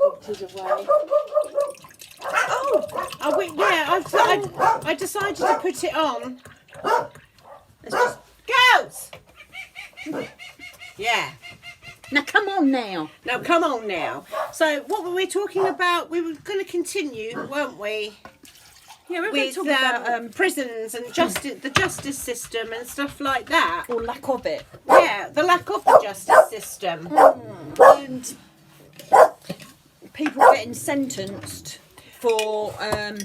Walked away. I decided to put it on. It's just girls. Yeah. Now come on now. So what were we talking about? We were going to continue, weren't we? Yeah, we're going to With talk about prisons and the justice system and stuff like that. or lack of it. Yeah, the lack of the justice system. And people getting sentenced for I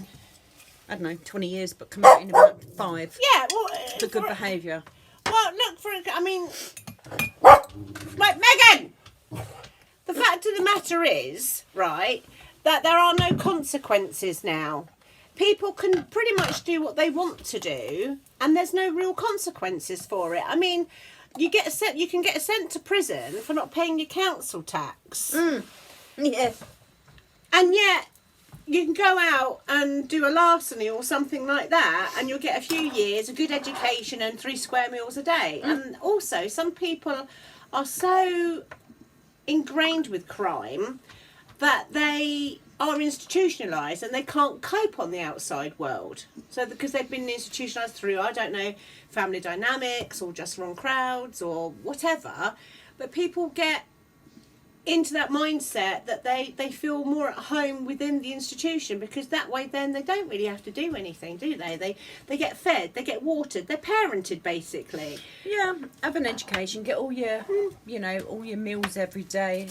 don't know, 20 years, but come out in about 5 Yeah, well, for good behaviour. Well, look, Megan, the fact of the matter is, right, that there are no consequences now. People can pretty much do what they want to do, and there's no real consequences for it. I mean, you can get sent to prison for not paying your council tax. Yeah. And yet, you can go out and do a larceny or something like that, and you'll get a few years, a good education, and 3 square meals a day. And also, some people are so ingrained with crime that they are institutionalized and they can't cope on the outside world. So, because they've been institutionalized through, I don't know, family dynamics or just wrong crowds or whatever, but people get into that mindset that they feel more at home within the institution, because that way then they don't really have to do anything, do they? They get fed, they get watered, they're parented basically. Yeah, have an education, get all your, all your meals every day.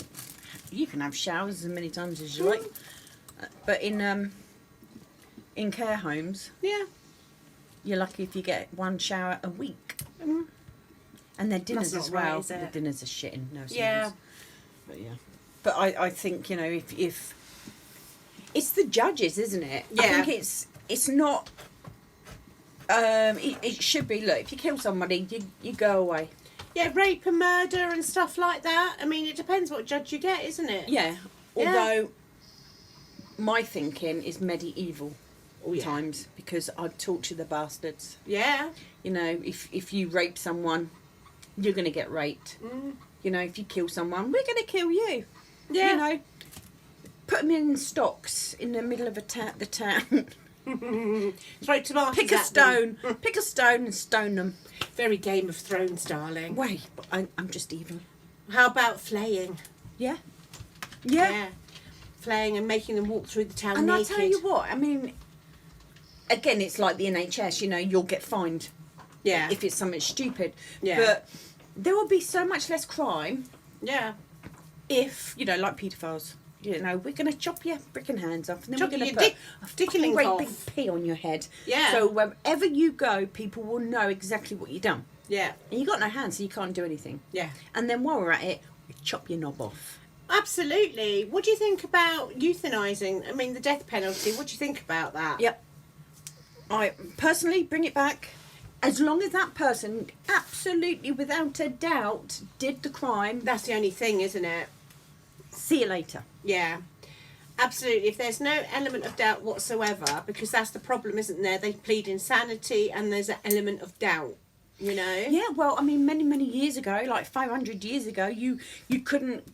You can have showers as many times as you like. But in care homes, Yeah. you're lucky if you get 1 shower a week. And their dinners That's as not right, well. is it? The dinners are shitting. No, Yeah. But yeah. But I think, if it's the judges, isn't it? Yeah. I think it's not. It should be, look, if you kill somebody, you go away. Yeah, rape and murder and stuff like that. I mean, it depends what judge you get, isn't it? Yeah. Although my thinking is medieval times, because I'd torture the bastards. Yeah. If you rape someone, you're going to get raped. If you kill someone, we're going to kill you. Yeah. Put them in stocks in the middle of the town. Throw tomatoes Pick a at them. stone. Pick a stone and stone them. Very Game of Thrones, darling. Wait, I'm just evil. How about flaying? Yeah. Flaying and making them walk through the town And naked. I'll tell you what, I mean, again, it's like the NHS, you'll get fined. Yeah. If it's something stupid. Yeah. But there will be so much less crime Yeah. if, like paedophiles. We're going to chop your freaking hands off, and then Chop we're going to your put a dickling fucking great off. big pea on your head. Yeah. So wherever you go, people will know exactly what you've done. Yeah. And you've got no hands, so you can't do anything. Yeah. And then while we're at it, we chop your knob off. Absolutely. What do you think about euthanizing? I mean, the death penalty. What do you think about that? Yep. I personally bring it back. As long as that person, absolutely without a doubt, did the crime, That's the only thing, isn't it? see you later. Yeah. Absolutely. If there's no element of doubt whatsoever, because that's the problem, isn't there? They plead insanity and there's an element of doubt, Yeah, well, I mean, many, many years ago, like 500 years ago, you couldn't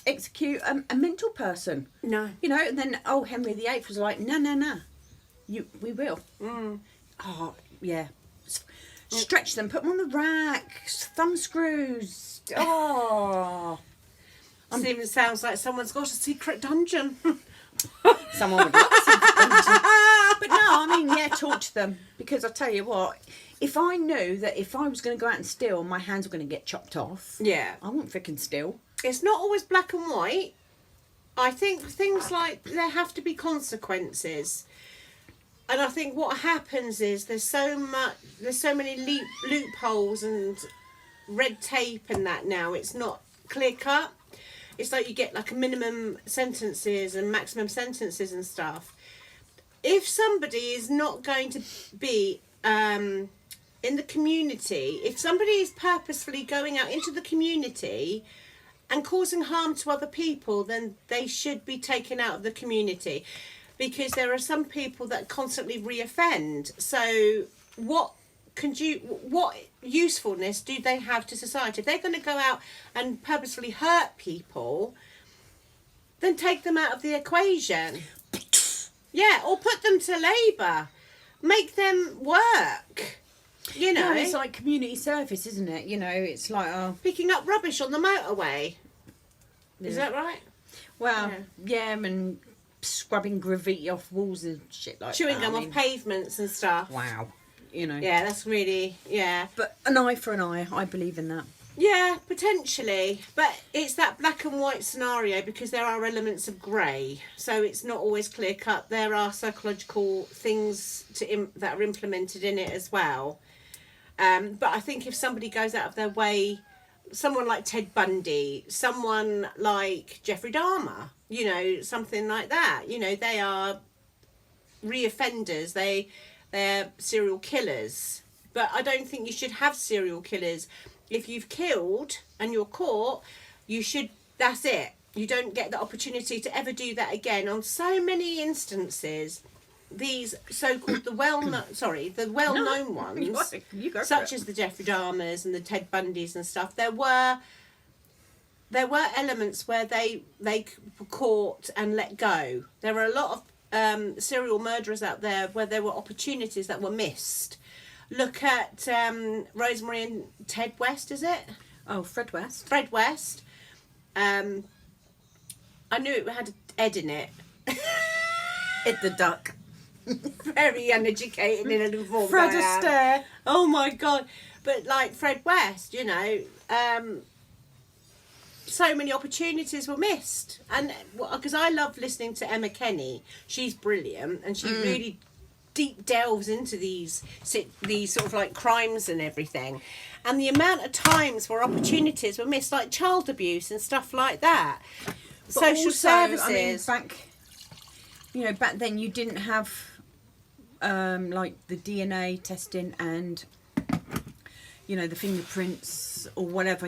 execute a mental person. No. And then, Henry VIII was like, no. We will. Oh, yeah. Stretch them, put them on the rack, thumb screws. Oh. It even sounds like someone's got a secret dungeon. Someone would like to see the dungeon. But no, I mean, yeah, torture them. Because I tell you what, if I knew that if I was going to go out and steal, my hands were going to get chopped off, Yeah. I wouldn't frickin' steal. It's not always black and white. I think things like there have to be consequences. And I think what happens is there's so many loopholes and red tape and that now. It's not clear cut. It's like you get like a minimum sentences and maximum sentences and stuff. If somebody is not going to be in the community, if somebody is purposefully going out into the community and causing harm to other people, then they should be taken out of the community. Because there are some people that constantly reoffend. So what usefulness do they have to society? If they're going to go out and purposefully hurt people, then take them out of the equation. Yeah, or put them to labour. Make them work. You know, it's like community service, isn't it? You know, it's like picking up rubbish on the motorway. Is that right? Well, and scrubbing graffiti off walls and shit like Chewing that. gum off pavements and stuff. Wow. You know. Yeah, that's really, But an eye for an eye, I believe in that. Yeah, potentially. But it's that black and white scenario because there are elements of grey. So it's not always clear cut. There are psychological things that are implemented in it as well. But I think if somebody goes out of their way, someone like Ted Bundy, someone like Jeffrey Dahmer, you know, something like that, you know, they are reoffenders. They're serial killers. But I don't think you should have serial killers. If you've killed and you're caught, that's it. You don't get the opportunity to ever do that again. On so many instances, these so-called the well-known ones, such as the Jeffrey Dahmers and the Ted Bundys and stuff, there were elements where they were caught and let go. There were a lot of serial murderers out there where there were opportunities that were missed. Look at Rosemary and Ted West, is it? Oh, Fred West. Fred West. I knew it had Ed in it. Ed the duck. Very uneducated in a form. Fred Astaire. Oh my God. But like Fred West, you know, so many opportunities were missed. And because I love listening to Emma Kenny, she's brilliant and she really deep delves into these sort of like crimes and everything, and the amount of times where opportunities were missed, like child abuse and stuff like that. But social services. I mean, back then you didn't have like the DNA testing and the fingerprints or whatever.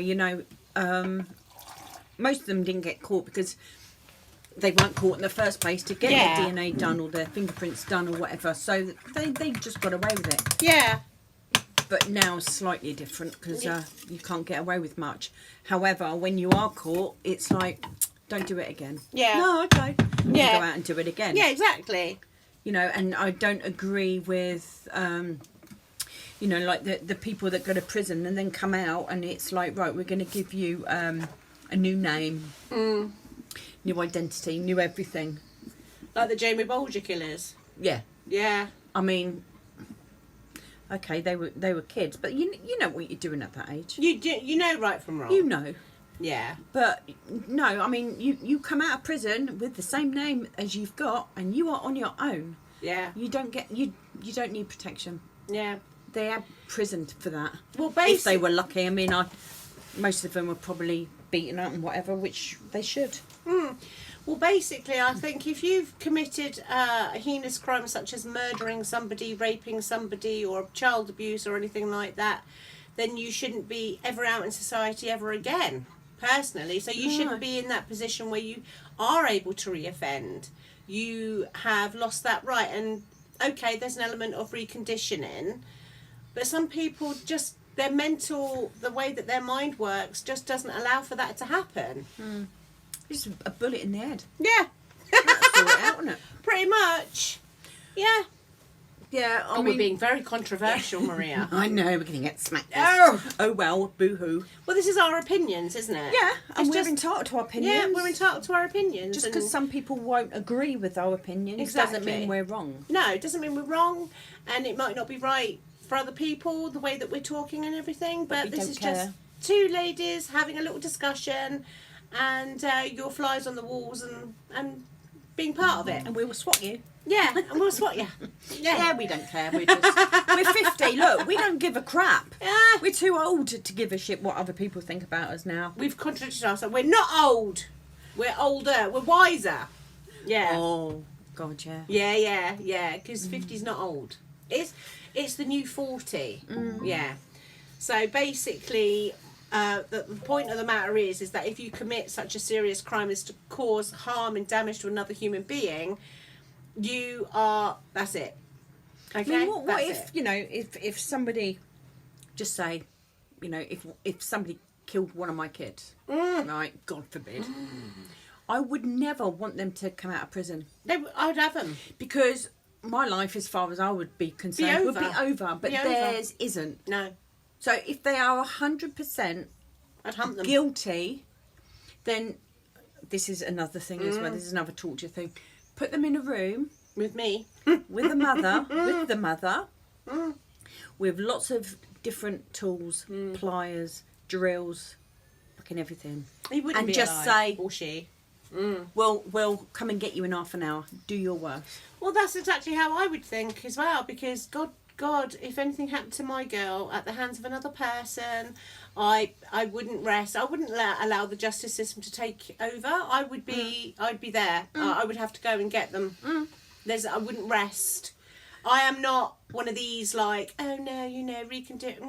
Most of them didn't get caught because they weren't caught in the first place to get their DNA done or their fingerprints done or whatever. So they just got away with it. Yeah. But now it's slightly different because you can't get away with much. However, when you are caught, it's like, don't do it again. Yeah. No, okay. You go out and do it again. Yeah, exactly. And I don't agree with, like the people that go to prison and then come out and it's like, right, we're going to give you a new name. New identity, new everything. Like the Jamie Bolger killers. Yeah. Yeah. I mean, okay, they were kids, but you know what you're doing at that age. You know right from wrong. You know. Yeah. But no, I mean, you come out of prison with the same name as you've got, and you are on your own. Yeah. You don't don't need protection. Yeah. They are prisoned for that. Well, basically, if they were lucky. I mean, most of them were probably beaten up and whatever, which they should. Well, basically, I think if you've committed a heinous crime such as murdering somebody, raping somebody, or child abuse or anything like that, then you shouldn't be ever out in society ever again, personally. So you shouldn't be in that position where you are able to reoffend. You have lost that right. And, okay, there's an element of reconditioning, but some people just, their mental, the way that their mind works just doesn't allow for that to happen. Just a bullet in the head. Yeah. That's sort it out, isn't it? Pretty much. Yeah. Yeah, I mean, we're being very controversial, Maria. I know, we're going to get smacked. Oh well, boo-hoo. Well, this is our opinions, isn't it? Yeah, and It's we're entitled to our opinions. Yeah, we're entitled to our opinions. Just because some people won't agree with our opinions doesn't mean we're wrong. No, it doesn't mean we're wrong, and it might not be right for other people, the way that we're talking and everything, but this is just two ladies having a little discussion, and your flies on the walls and being part of it. And we will swat you. Yeah, and we'll swat you. Yeah, we don't care. We're 50. Look, we don't give a crap. Yeah. We're too old to give a shit what other people think about us now. We've contradicted ourselves. We're not old. We're older. We're wiser. Yeah. Oh, God, yeah. Yeah. Because 50's not old. It's the new 40. Yeah. So basically, the point of the matter is that if you commit such a serious crime as to cause harm and damage to another human being, that's it. Okay. I mean, what if somebody, just say, if somebody killed one of my kids, right? God forbid. I would never want them to come out of prison. I'd have them. Because my life, as far as I would be concerned, would be over. But theirs isn't. No. So if they are 100% I'd hump them. guilty, then this is another thing as well. This is another torture thing. Put them in a room With me. with the mother, with lots of different tools, pliers, drills, fucking everything. He wouldn't And be just alive, say, or she. we'll come and get you in half an hour. Do your worst. Well, that's exactly how I would think as well, because God, if anything happened to my girl at the hands of another person, I wouldn't rest. I wouldn't allow the justice system to take over. I'd be there. I would have to go and get them. I wouldn't rest. I am not one of these like, oh no, we can do it.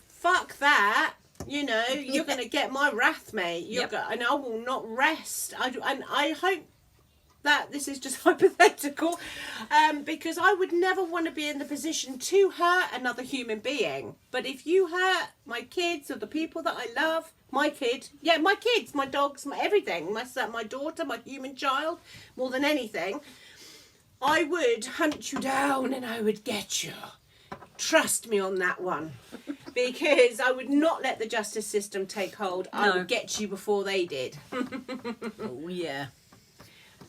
Fuck that. You know, you're going to get my wrath, mate. And I will not rest. And I hope that this is just hypothetical, because I would never want to be in the position to hurt another human being. But if you hurt my kids or the people that I love, my kids, my dogs, my everything, my son, my daughter, my human child, more than anything, I would hunt you down and I would get you. Trust me on that one. Because I would not let the justice system take hold. I would get you before they did. Oh, yeah.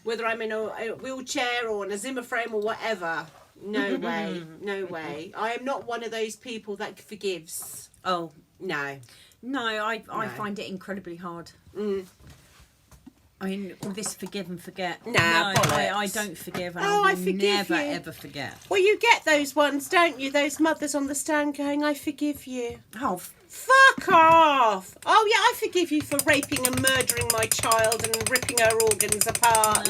Whether I'm in a wheelchair or in a Zimmer frame or whatever. No way. No way. I am not one of those people that forgives. Oh. No. No, I find it incredibly hard. I mean, all this forgive and forget. Nah, I don't forgive, and I will never ever forget. Well, you get those ones, don't you? Those mothers on the stand going, I forgive you. Oh, fuck off! Oh yeah, I forgive you for raping and murdering my child and ripping her organs apart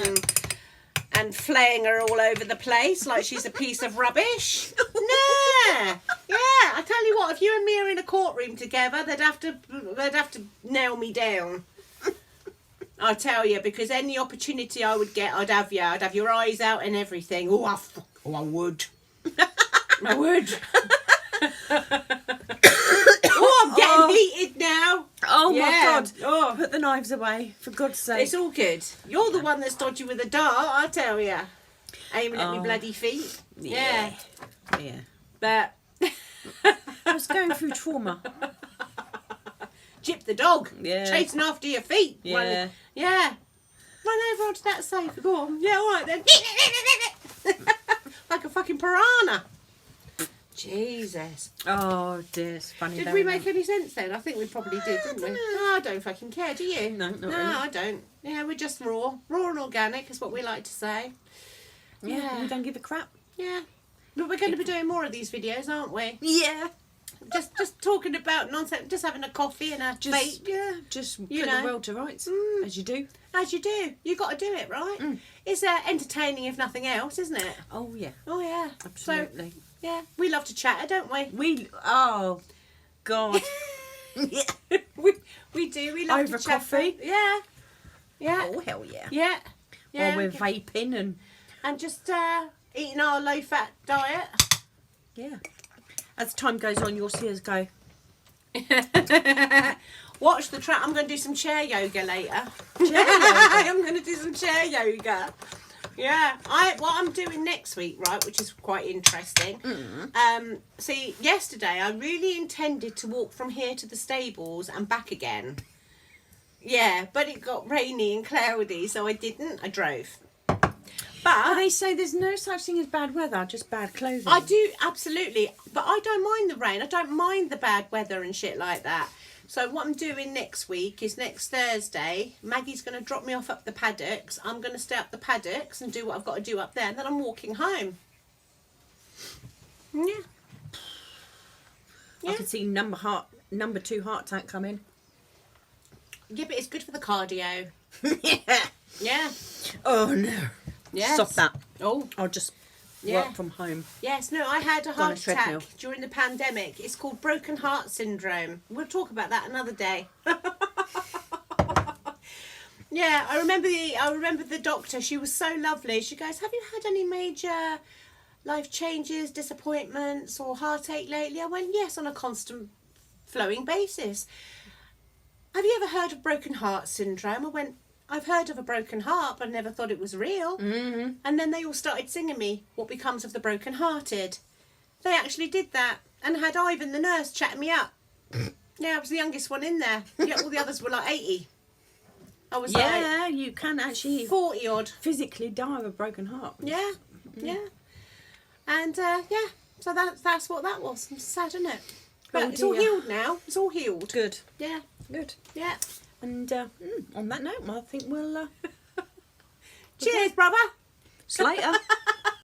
and flaying her all over the place like she's a piece of rubbish. Nah. Yeah, I tell you what, if you and me are in a courtroom together, they'd have to nail me down. I tell you, because any opportunity I would get, I'd have you. I'd have your eyes out and everything. Oh, I would. I would. Oh, I'm getting heated now. Oh, my God. Oh. Put the knives away, for God's sake. It's all good. You're the one that's dodgy with a dart, I tell you. Aiming at me bloody feet. Yeah. But I was going through trauma. Chip the dog. Yeah. Chasing after your feet. Yeah. Run over onto that sofa. Go on. Yeah, all right then. Like a fucking piranha. Jesus. Oh dear, it's funny. Did we make any sense then? I think we probably did, didn't we? No, I don't fucking care, do you? No, not no, really. I don't. Yeah, we're just raw and organic is what we like to say. Yeah, we don't give a crap. Yeah, but we're going to be doing more of these videos, aren't we? Yeah. Just talking about nonsense, just having a coffee and a vape. Yeah, just put the world to rights, as you do. As you do. You got to do it, right? It's entertaining if nothing else, isn't it? Oh yeah. Oh yeah. Absolutely. So, yeah, we love to chatter, don't we? Oh, God. Yeah. we do. We love Over to chatter. coffee? Yeah. Yeah. Oh, hell yeah. Yeah. While we're vaping and just eating our low-fat diet. Yeah. As time goes on, you'll see us go. Watch the track. I'm going to do some chair yoga later. I'm going to do some chair yoga. Yeah. What I'm doing next week, right, which is quite interesting. See, yesterday I really intended to walk from here to the stables and back again. Yeah, but it got rainy and cloudy, so I didn't. I drove. But they say there's no such thing as bad weather, just bad clothing. I do, absolutely. But I don't mind the rain. I don't mind the bad weather and shit like that. So what I'm doing next week is next Thursday, Maggie's going to drop me off up the paddocks. I'm going to stay up the paddocks and do what I've got to do up there. And then I'm walking home. Yeah. I can see number 2 heart attack coming. Yeah, but it's good for the cardio. Yeah. Yeah. Oh, no. Yes. Stop that. Oh. I'll just work from home. Yes, no, I had a heart attack treadmill. during the pandemic. It's called broken heart syndrome. We'll talk about that another day. Yeah, I remember the doctor. She was so lovely. She goes, "Have you had any major life changes, disappointments or heartache lately?" I went, "Yes, on a constant flowing basis." "Have you ever heard of broken heart syndrome?" I went, I've heard of a broken heart, but I never thought it was real. Mm-hmm. And then they all started singing me, What Becomes of the Broken Hearted. They actually did that and had Ivan, the nurse, chatting me up. Yeah, I was the youngest one in there. Yeah, all the others were like 80. I was Yeah, you can actually like 40 odd. physically die of a broken heart. Yeah, yeah. And yeah, so that's what that was. It's sad, isn't it? But Oh, it's all dear. healed now. It's all healed. Good, Yeah, good. yeah. And on that note, I think we'll Cheers, brother. see you later.